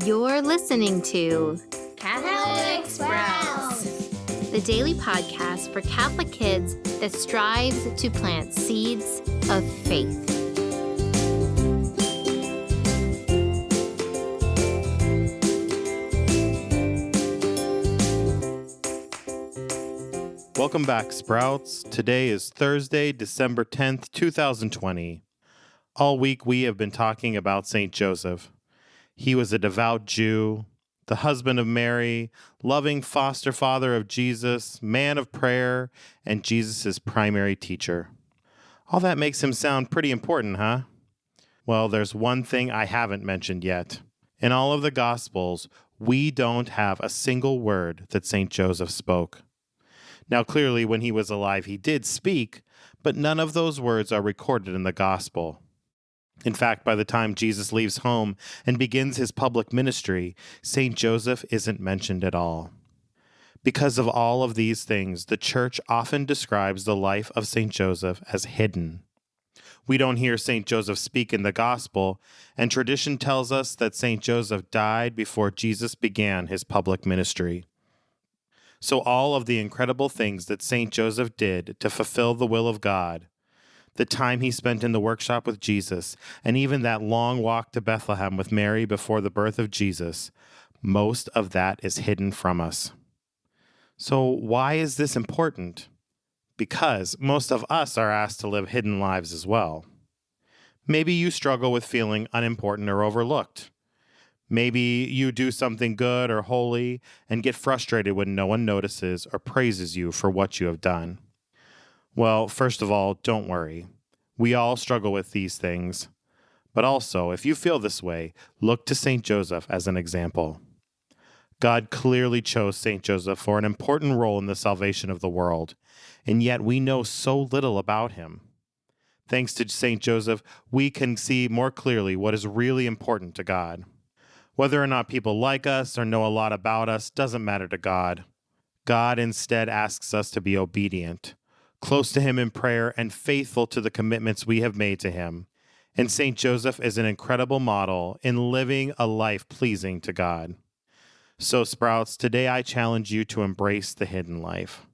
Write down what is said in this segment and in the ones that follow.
You're listening to Catholic Sprouts, the daily podcast for Catholic kids that strives to plant seeds of faith. Welcome back, Sprouts. Today is Thursday, December 10th, 2020. All week we have been talking about St. Joseph. He was a devout Jew, the husband of Mary, loving foster father of Jesus, man of prayer, and Jesus' primary teacher. All that makes him sound pretty important, huh? Well, there's one thing I haven't mentioned yet. In all of the Gospels, we don't have a single word that St. Joseph spoke. Now, clearly, when he was alive, he did speak, but none of those words are recorded in the Gospel. In fact, by the time Jesus leaves home and begins his public ministry, St. Joseph isn't mentioned at all. Because of all of these things, the Church often describes the life of St. Joseph as hidden. We don't hear St. Joseph speak in the Gospel, and tradition tells us that St. Joseph died before Jesus began his public ministry. So all of the incredible things that St. Joseph did to fulfill the will of God, the time he spent in the workshop with Jesus, and even that long walk to Bethlehem with Mary before the birth of Jesus, most of that is hidden from us. So why is this important? Because most of us are asked to live hidden lives as well. Maybe you struggle with feeling unimportant or overlooked. Maybe you do something good or holy and get frustrated when no one notices or praises you for what you have done. Well, first of all, don't worry. We all struggle with these things. But also, if you feel this way, look to St. Joseph as an example. God clearly chose St. Joseph for an important role in the salvation of the world, and yet we know so little about him. Thanks to St. Joseph, we can see more clearly what is really important to God. Whether or not people like us or know a lot about us doesn't matter to God. God instead asks us to be obedient, close to him in prayer, and faithful to the commitments we have made to him. And St. Joseph is an incredible model in living a life pleasing to God. So, Sprouts, today I challenge you to embrace the hidden life.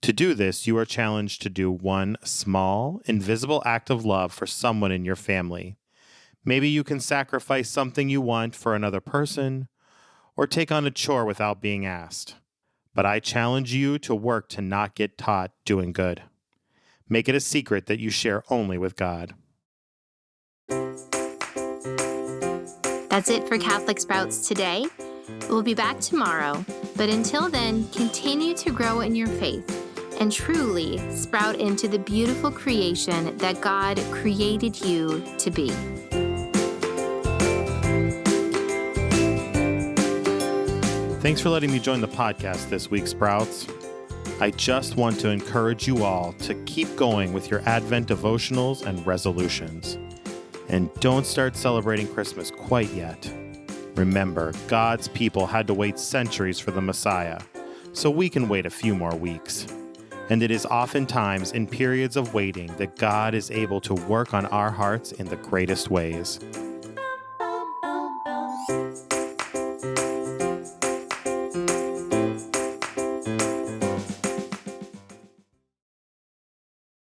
To do this, you are challenged to do one small, invisible act of love for someone in your family. Maybe you can sacrifice something you want for another person, or take on a chore without being asked. But I challenge you to work to not get taught doing good. Make it a secret that you share only with God. That's it for Catholic Sprouts today. We'll be back tomorrow, but until then, continue to grow in your faith and truly sprout into the beautiful creation that God created you to be. Thanks for letting me join the podcast this week, Sprouts. I just want to encourage you all to keep going with your Advent devotionals and resolutions. And don't start celebrating Christmas quite yet. Remember, God's people had to wait centuries for the Messiah, so we can wait a few more weeks. And it is oftentimes in periods of waiting that God is able to work on our hearts in the greatest ways.